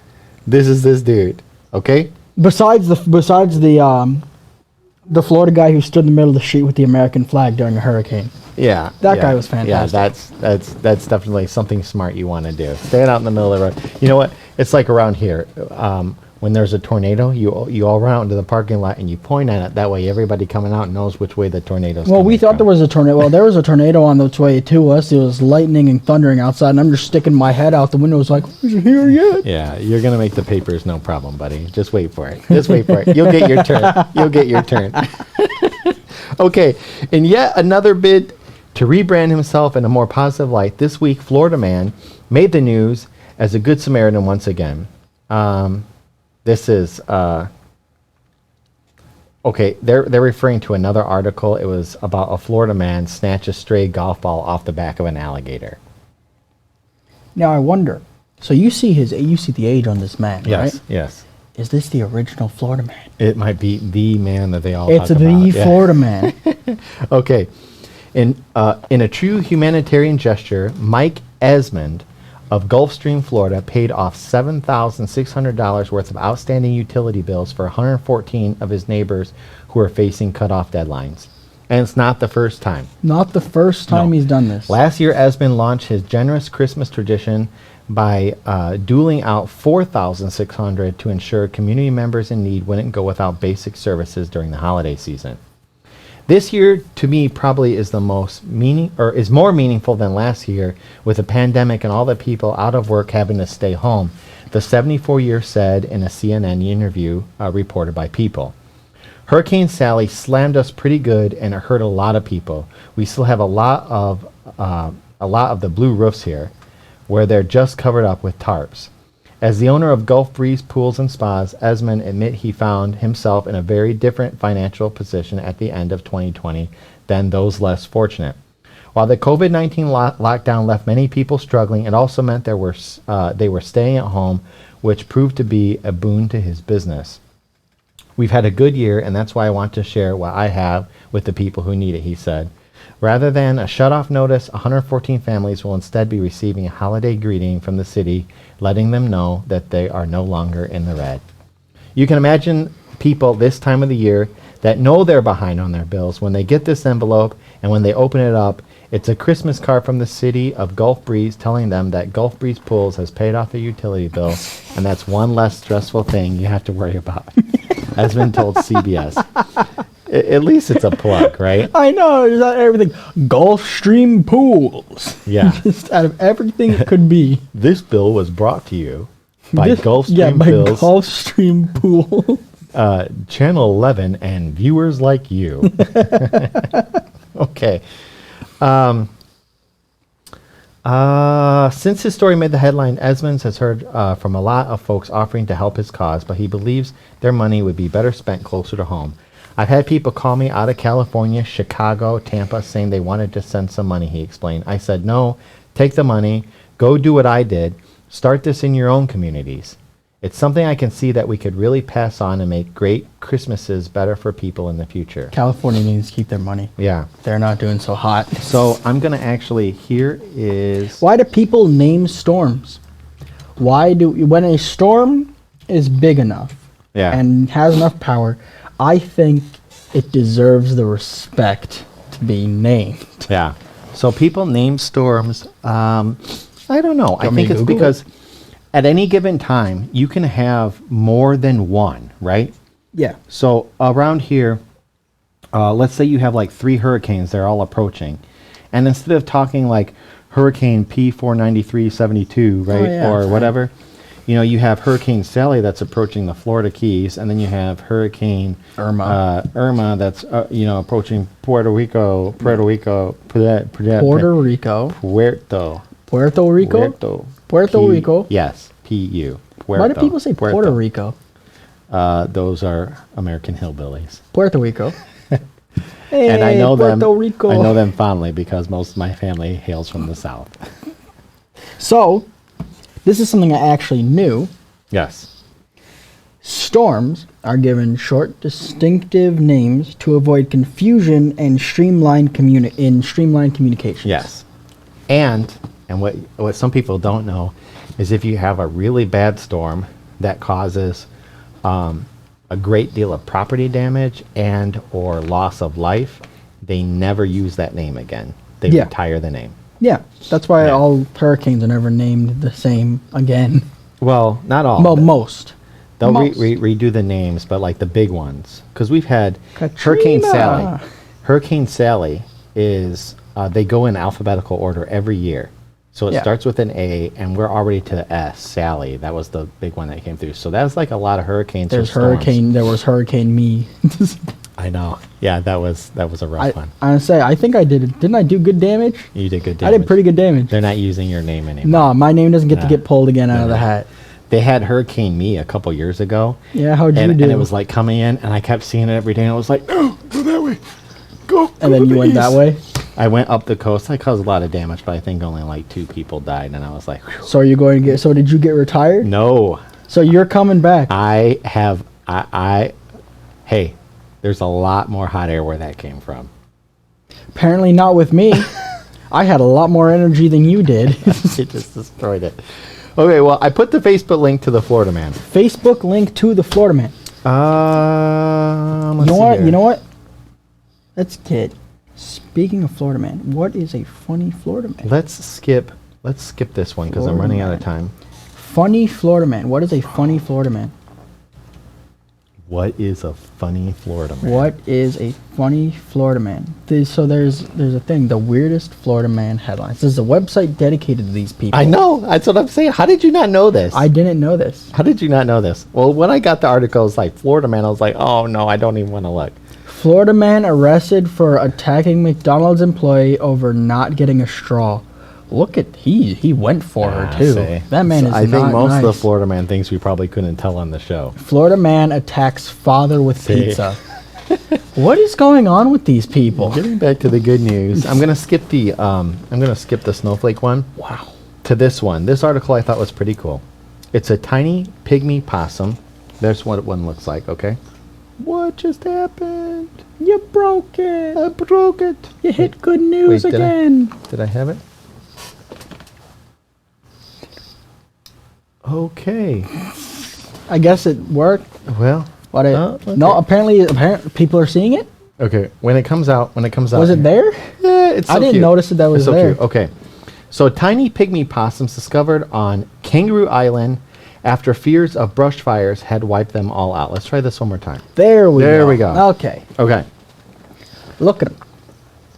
This is this dude. Okay? Besides the Florida guy who stood in the middle of the street with the American flag during a hurricane. Yeah. That guy was fantastic. Yeah, that's definitely something smart you want to do. Stand out in the middle of the road. You know what? It's like around here. When there's a tornado, you all run out into the parking lot and you point at it. That way everybody coming out knows which way the tornado's coming. Well, we thought there was a tornado. Well, there was a tornado on its way to us. It was lightning and thundering outside, and I'm just sticking my head out the window. It's like, is it here yet? Yeah, you're going to make the papers, no problem, buddy. Just wait for it. You'll get your turn. Okay, and yet another bid to rebrand himself in a more positive light. This week, Florida man made the news as a good Samaritan once again. This is okay. They're referring to another article. It was about a Florida man snatch a stray golf ball off the back of an alligator. Now I wonder. So you see the age on this man, right? Yes. Is this the original Florida man? It might be the man that they all. It's talk about. Florida man. Okay, in a true humanitarian gesture, Mike Esmond of Gulfstream, Florida, paid off $7,600 worth of outstanding utility bills for 114 of his neighbors who are facing cutoff deadlines. And it's not the first time. Not the first time he's done this. Last year, Esmond launched his generous Christmas tradition by doling out $4,600 to ensure community members in need wouldn't go without basic services during the holiday season. This year, to me, probably is is more meaningful than last year with the pandemic and all the people out of work having to stay home. The 74-year said in a CNN interview reported by People. Hurricane Sally slammed us pretty good, and it hurt a lot of people. We still have a lot of the blue roofs here, where they're just covered up with tarps. As the owner of Gulf Breeze Pools and Spas, Esmond admit he found himself in a very different financial position at the end of 2020 than those less fortunate. While the COVID-19 lockdown left many people struggling, it also meant they were staying at home, which proved to be a boon to his business. We've had a good year, and that's why I want to share what I have with the people who need it, he said. Rather than a shut-off notice, 114 families will instead be receiving a holiday greeting from the city, letting them know that they are no longer in the red. You can imagine people this time of the year that know they're behind on their bills when they get this envelope, and when they open it up, it's a Christmas card from the city of Gulf Breeze telling them that Gulf Breeze Pools has paid off their utility bill, and that's one less stressful thing you have to worry about, has been told CBS. At least it's a plug, right? I know. It's not everything. Gulfstream Pools. Yeah. Just out of everything it could be. This bill was brought to you by Gulfstream Pools. Gulfstream Pool. Channel 11 and viewers like you. Okay. Since his story made the headline, Esmonds has heard from a lot of folks offering to help his cause, but he believes their money would be better spent closer to home. I've had people call me out of California, Chicago, Tampa, saying they wanted to send some money, he explained. I said, no, take the money, go do what I did, start this in your own communities. It's something I can see that we could really pass on and make great Christmases better for people in the future. California needs to keep their money. Yeah. They're not doing so hot. So I'm going to actually, here is... Why do people name storms? When a storm is big enough Yeah. and has enough power, I think it deserves the respect to be named. Yeah. So people name storms. I don't know. I want me think to it's Google because at any given time you can have more than one, right? Yeah. So around here, let's say you have like 3 hurricanes. They're all approaching, and instead of talking like Hurricane P49372, right, yeah, or right. whatever, you know, you have Hurricane Sally that's approaching the Florida Keys, and then you have Hurricane Irma that's approaching Puerto Rico, Puerto Rico. Puerto Rico. Yes, PU. Why do people say Puerto Rico? Those are American hillbillies. Puerto Rico. Hey, And I know Puerto them. Rico. I know them fondly because most of my family hails from the south. So, this is something I actually knew. Yes. Storms are given short, distinctive names to avoid confusion and streamlined communication. Yes. And what some people don't know is if you have a really bad storm that causes a great deal of property damage and or loss of life, they never use that name again. They retire the name. Yeah, that's why Yeah. all hurricanes are never named the same again. Well, not all. Well, most. They'll Most. redo the names, but like the big ones. Because we've had Katrina. Hurricane Sally. Hurricane Sally is, they go in alphabetical order every year. So it Yeah. starts with an A, and we're already to the S, Sally. That was the big one that came through. So that's like a lot of hurricanes. or storms. There was Hurricane Me. I know. Yeah, that was a rough one. I say, I think I did it. Didn't I do good damage? You did good I damage. did pretty good damage. They're not using your name anymore. No, my name doesn't get to Nah. get pulled again out of the hat. They had Hurricane Me a couple years ago. Yeah, how'd you and, do? And it was like coming in, and I kept seeing it every day, and I was like, no, go that way. Go And then to you the went that east." way? I went up the coast. I caused a lot of damage, but I think only like 2 people died, and I was like, whew. So are you going to get? So did you get retired? No. So you're coming back? I have, hey, there's a lot more hot air where that came from. Apparently not with me. I had a lot more energy than you did. It just destroyed it. Okay, well, I put the Facebook link to the Florida Man. Facebook link to the Florida Man. Let's You know see what? here. You know what? Let's get. Speaking of Florida Man, what is a funny Florida Man? Let's skip this one because I'm Florida running out Man. of time. Funny Florida Man. What is a funny Florida Man? What is a funny Florida man? What is a funny Florida Man? So there's a thing, the weirdest Florida Man headlines. There's a website dedicated to these people. I know. That's what I'm saying. How did you not know this? I didn't know this. How did you not know this? Well, when I got the article, it was like Florida man. I was like, oh no, I don't even want to look. Florida man arrested for attacking McDonald's employee over not getting a straw. Look at he went for her too. See. That man is I think not most nice. of the Florida man things we probably couldn't tell on the show. Florida man attacks father with See. pizza. What is going on with these people? Getting back to the good news, I'm gonna skip the snowflake one. Wow. To this one. This article I thought was pretty cool. It's a tiny pygmy possum. There's what one looks like. Okay. What just happened? You broke it. I broke it. You hit good news Wait, did I- again. Did I have it? Okay. I guess it worked. Well. What? Okay. No, apparently people are seeing it. Okay. When it comes out. Was it there? Yeah, it's so I didn't cute. notice that was It's so there. cute. Okay. So tiny pygmy possums discovered on Kangaroo Island after fears of brush fires had wiped them all out. Let's try this one more time. There we go. Okay. Okay. Look at them.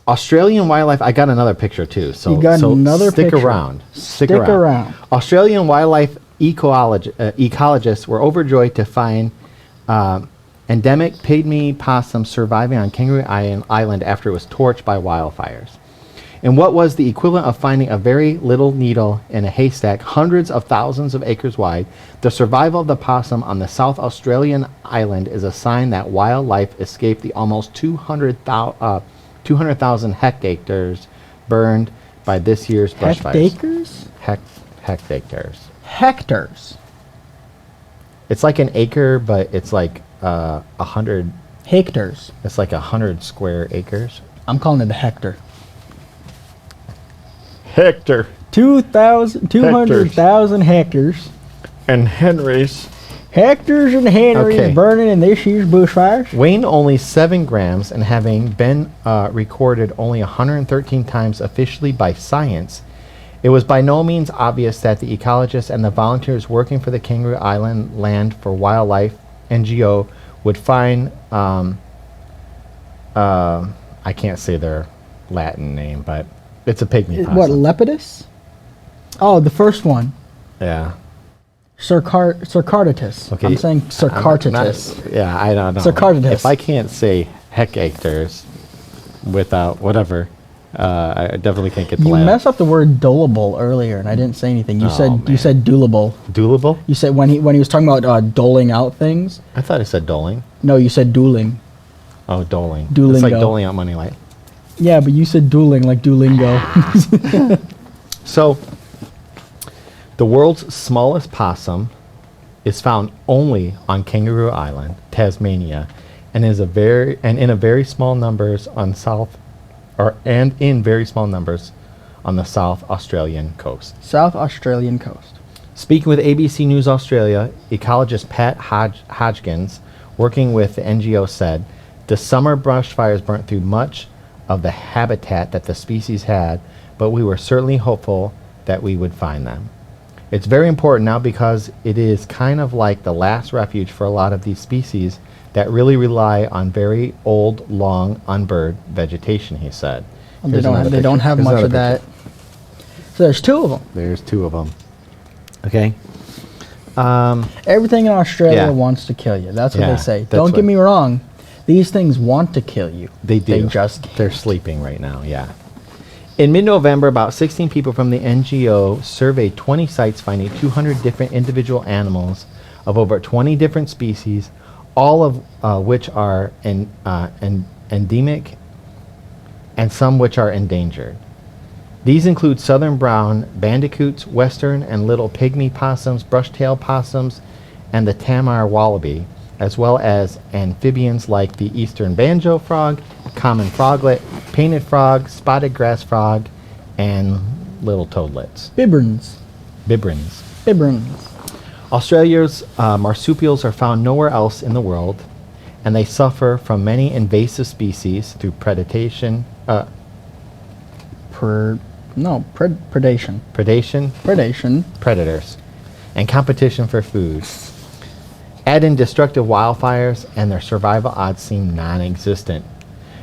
Australian wildlife. I got another picture too. So, You got another stick picture. around. Stick around. Australian wildlife ecologists were overjoyed to find endemic pygmy possums surviving on Kangaroo Island after it was torched by wildfires. In what was the equivalent of finding a very little needle in a haystack hundreds of thousands of acres wide, the survival of the possum on the South Australian island is a sign that wildlife escaped the almost 200,000 hectares burned by this year's brush fires. Hectares? Hectares. Hectares. It's like an acre, but it's like 100. Hectares. It's like 100 square acres. I'm calling it a hectare. Hector 200,000 hectares. and Henry's Hectares and Henrys Okay. burning in this year's bushfires. Weighing only 7 grams and having been recorded only 113 times officially by science, it was by no means obvious that the ecologists and the volunteers working for the Kangaroo Island Land for Wildlife NGO would find, I can't say their Latin name, but it's a pygmy possum. What, Lepidus? Oh, the first one. Yeah. Circardatus. Okay. I'm saying Circardatus. Yeah, I don't know. Circardatus. If I can't say hectares without whatever, I definitely can't get the You Latin. messed up the word dolable earlier, and I didn't say anything. You Oh, said man. you said doolable. Doolable? You said when he was talking about doling out things. I thought it said doling. No, you said dueling. Oh, doling. Duolingo. It's like doling out money, like. Yeah, but you said dueling like Duolingo. So, the world's smallest possum is found only on Kangaroo Island, Tasmania, and in very small numbers on in very small numbers on the South Australian coast. South Australian coast. Speaking with ABC News Australia, ecologist Pat Hodgkins, working with the NGO, said, "The summer brush fires burnt through much of the habitat that the species had, but we were certainly hopeful that we would find them. It's very important now because it is kind of like the last refuge for a lot of these species that really rely on very old, long, unburned vegetation," he said. They Here's another don't picture. have Here's much another of that. picture. So there's two of them. There's 2 of them. Okay. Everything in Australia Yeah. wants to kill you. That's what Yeah, they say. that's Don't what- get me wrong. These things want to kill you. They do. They just can't. They're sleeping right now, yeah. In mid-November, about 16 people from the NGO surveyed 20 sites finding 200 different individual animals of over 20 different species, all of which are endemic and some which are endangered. These include southern brown bandicoots, western and little pygmy possums, brush-tailed possums, and the Tamar wallaby, as well as amphibians like the eastern banjo frog, common froglet, painted frog, spotted grass frog, and little toadlets. Bibrins. Bibrins. Australia's marsupials are found nowhere else in the world, and they suffer from many invasive species through predation, Predation. predators, and competition for food. Add in destructive wildfires, and their survival odds seem non-existent.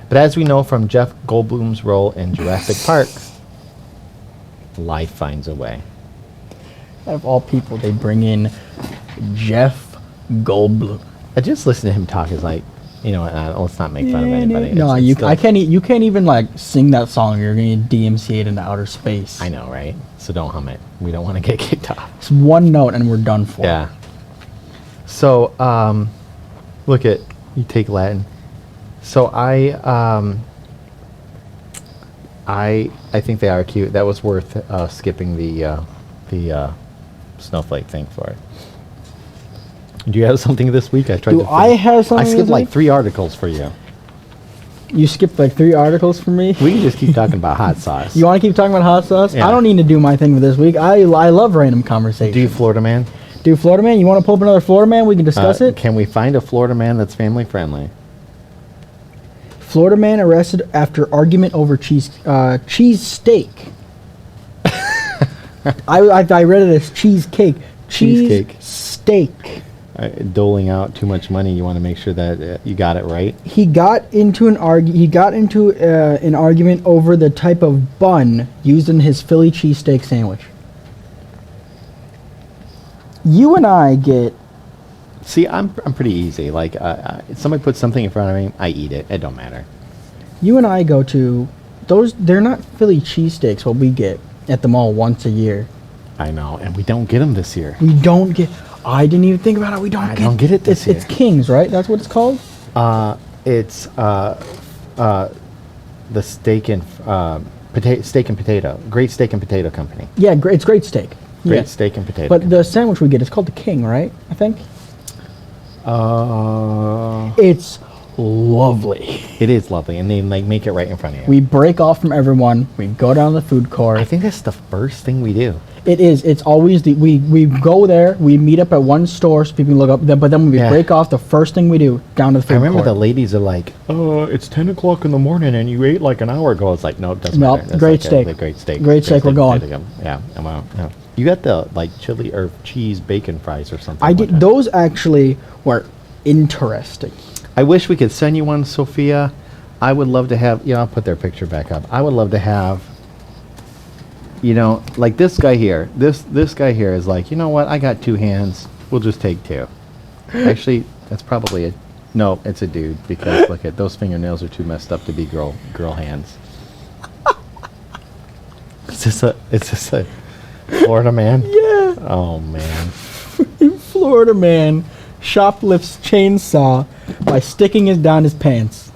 But as we know from Jeff Goldblum's role in Jurassic Park, life finds a way. Out of all people, they bring in Jeff Goldblum. I just listen to him talk is like, let's not make fun of anybody. No, It's still- you can't even like sing that song. You're gonna get DMCA'd into outer space. I know, right? So don't hum it. We don't want to get kicked off. It's one note and we're done for. Yeah. So, look at, you take Latin. So I think they are cute. That was worth skipping the snowflake thing for it. Do you have something this week? I tried. Do I have something I skipped this like week? 3 articles for you. You skipped like 3 articles for me. We can just keep talking about hot sauce. You want to keep talking about hot sauce? Yeah. I don't need to do my thing for this week. I love random conversation. Do you Florida man? Do Florida man? You want to pull up another Florida man? We can discuss it. Can we find a Florida man that's family friendly? Florida man arrested after argument over cheese steak. I read it as cheesecake. Cheesecake. Steak. Doling out too much money. You want to make sure that you got it right. He got into an argument over the type of bun used in his Philly cheesesteak sandwich. You and I get. See, I'm pretty easy. Like, if somebody puts something in front of me, I eat it. It don't matter. You and I go to those. They're not Philly cheesesteaks. What we get at the mall once a year. I know, and we don't get them this year. We don't get. I didn't even think about it. We don't. I don't get it this It's year. King's, right? That's what it's called. It's the steak and potato. Great Steak and Potato Company. Yeah, it's great steak. Great Yeah. Steak and Potato. But the sandwich we get is called the King, right? I think. Company. It's lovely. It is lovely, and they like make it right in front of you. We break off from everyone. We go down to the food court. I think that's the first thing we do. It is. It's always we go there. We meet up at one store so people can look up. But then when we break off, the first thing we do down to the food court. I remember the ladies are like, "Oh, it's 10 o'clock in the morning, and you ate like an hour ago." It's like, no, it doesn't matter. That's great steak. Great steak. Great steak. We're going. Yeah, I'm out. Yeah. You got the like chili or cheese bacon fries or something. I did. Those actually were interesting. I wish we could send you one, Sophia. I would love to have. I'll put their picture back up. I would love to have. Like this guy here. This guy here is like, you know what? I got 2 hands. We'll just take 2. Actually, that's probably no. It's a dude because look at those fingernails are too messed up to be girl hands. Is this a Florida man? Yeah. Oh man. Florida man shoplifts chainsaw by sticking it down his pants.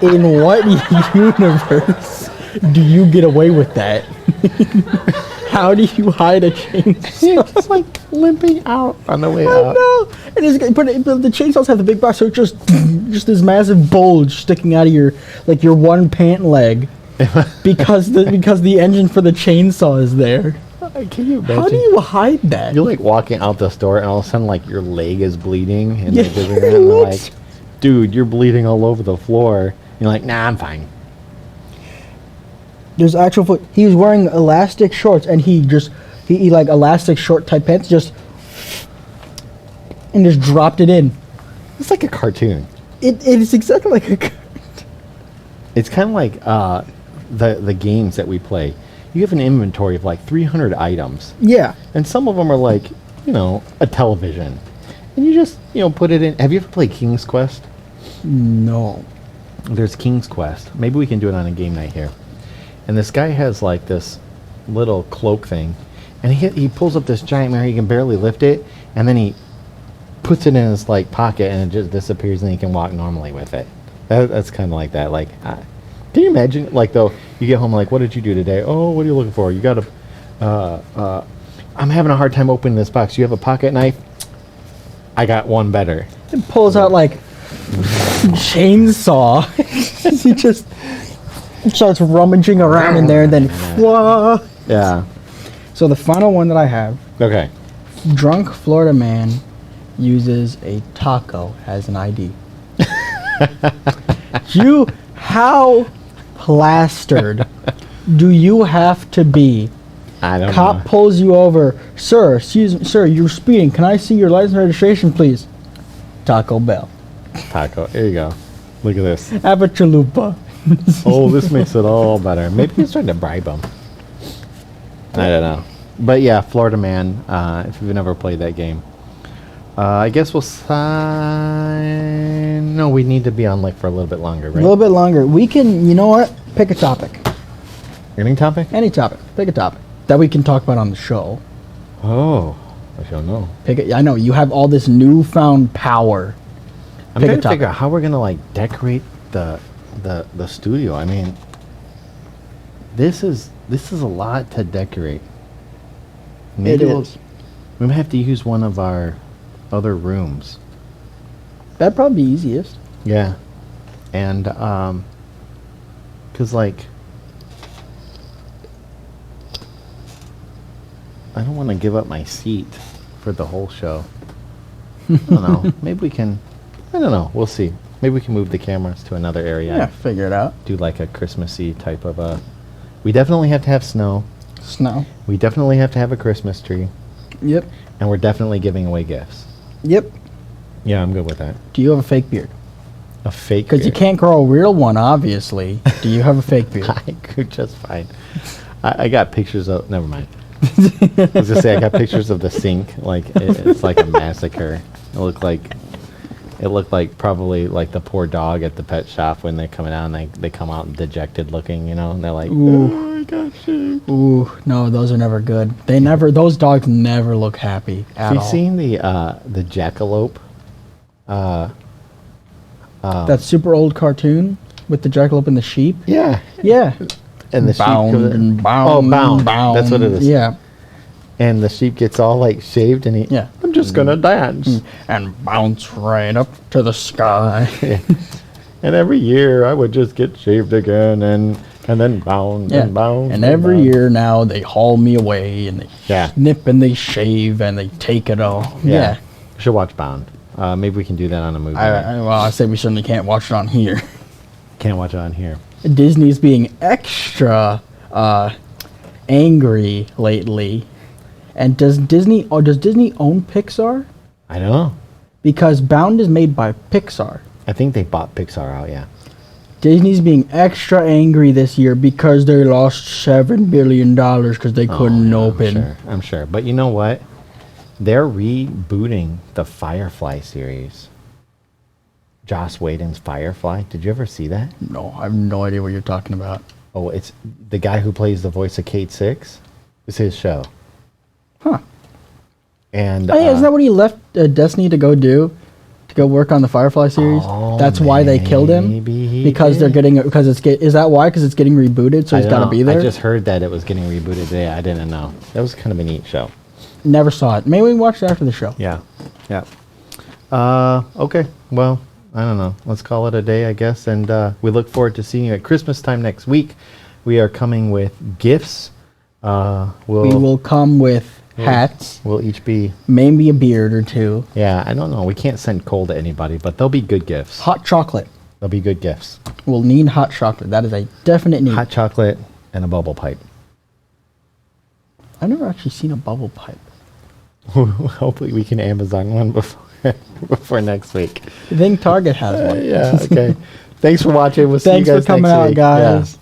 In what universe do you get away with that? How do you hide a chainsaw? It's like limping out on the way I out. know. But the chainsaws have the big box, so it's just this massive bulge sticking out of your one pant leg because the engine for the chainsaw is there. Can you imagine? How do you hide that? You're like walking out the store and all of a sudden like your leg is bleeding and Yeah, they're like, dude, you're bleeding all over the floor. You're like, nah, I'm fine. There's actual foot. He was wearing elastic shorts and he like elastic short type pants just dropped it in. It's like a cartoon. It is exactly like a cartoon. It's kind of like the games that we play. You have an inventory of like 300 items. Yeah. And some of them are like, a television. And you just, put it in. Have you ever played King's Quest? No. There's King's Quest. Maybe we can do it on a game night here. And this guy has like this little cloak thing. And he pulls up this giant mirror. He can barely lift it. And then he puts it in his like pocket and it just disappears and he can walk normally with it. That's kind of like that. Like, can you imagine, like, though, you get home, like, what did you do today? Oh, what are you looking for? You got to, I'm having a hard time opening this box. You have a pocket knife? I got one better. It pulls out, like, chainsaw. He just starts rummaging around in there and then, whoa. Yeah. So the final one that I have. Okay. Drunk Florida man uses a taco as an ID. How plastered do you have to be? I don't know. Cop pulls you over. Sir, excuse me, sir, you're speeding. Can I see your license and registration, please? Taco Bell. Taco. Here you go. Look at this. Have a chalupa. Oh, this makes it all better. Maybe he's trying to bribe him. I don't know. But yeah, Florida Man, if you've never played that game. I guess we'll sign... No, we need to be on like for a little bit longer, right? A little bit longer. We can, you know what? Pick a topic. Any topic? Any topic. Pick a topic that we can talk about on the show. Oh, I don't know. Pick it. I know you have all this newfound power. I'm trying to figure out how we're gonna like decorate the studio. I mean, this is a lot to decorate. Maybe we might have to use one of our other rooms. That'd probably be easiest. Yeah, and cause like I don't want to give up my seat for the whole show. I don't know. Maybe we can. I don't know. We'll see. Maybe we can move the cameras to another area. Yeah, figure it out. Do like a Christmassy type of a. We definitely have to have snow. Snow. We definitely have to have a Christmas tree. Yep. And we're definitely giving away gifts. Yep. Yeah, I'm good with that. Do you have a fake beard? A fake beard? Because you can't grow a real one, obviously. Do you have a fake beard? I grew just fine. I got pictures of... Never mind. I was gonna say, I got pictures of the sink. Like, it's like a massacre. It looked like probably like the poor dog at the pet shop when they're coming out and they come out dejected looking, and they're like, ooh. Oh, I got you. Ooh, no, those are never good. Those dogs never look happy at all. Have you seen the jackalope? That super old cartoon with the jackalope and the sheep? Yeah. Yeah. And the bound sheep and bound. Oh, bound. Bound. That's what it is. Yeah. and the sheep gets all like shaved, and I'm just gonna dance and bounce right up to the sky. And every year I would just get shaved again, and then bounce and bounce. And every year now they haul me away, and they snip and they shave and they take it all. Yeah. We should watch Bound. Maybe we can do that on a movie. Well, I say we certainly can't watch it on here. Can't watch it on here. Disney's being extra angry lately. And does Disney own Pixar? I don't know. Because Bound is made by Pixar. I think they bought Pixar out, yeah. Disney's being extra angry this year because they lost $7 billion because they couldn't open. I'm sure. But you know what? They're rebooting the Firefly series. Joss Whedon's Firefly. Did you ever see that? No, I have no idea what you're talking about. Oh, it's the guy who plays the voice of Kate Six. It's his show. Huh. And isn't that what he left Destiny to go do? To go work on the Firefly series? That's why they killed him? Because they're getting... Is that why? Because it's getting rebooted, so he's got to be there? I just heard that it was getting rebooted today. I didn't know. That was kind of a neat show. Never saw it. Maybe we can watch it after the show. Yeah. Okay. Well, I don't know. Let's call it a day, I guess. And we look forward to seeing you at Christmas time next week. We are coming with gifts. We will come with hats. We'll each be... Maybe a beard or two. Yeah, I don't know. We can't send coal to anybody, but they'll be good gifts. Hot chocolate. They'll be good gifts. We'll need hot chocolate. That is a definite need. Hot chocolate and a bubble pipe. I've never actually seen a bubble pipe. Hopefully we can Amazon one before next week. I think Target has one. Yeah, okay. Thanks for watching. We'll see you guys next week. Thanks for coming out, guys. Yeah.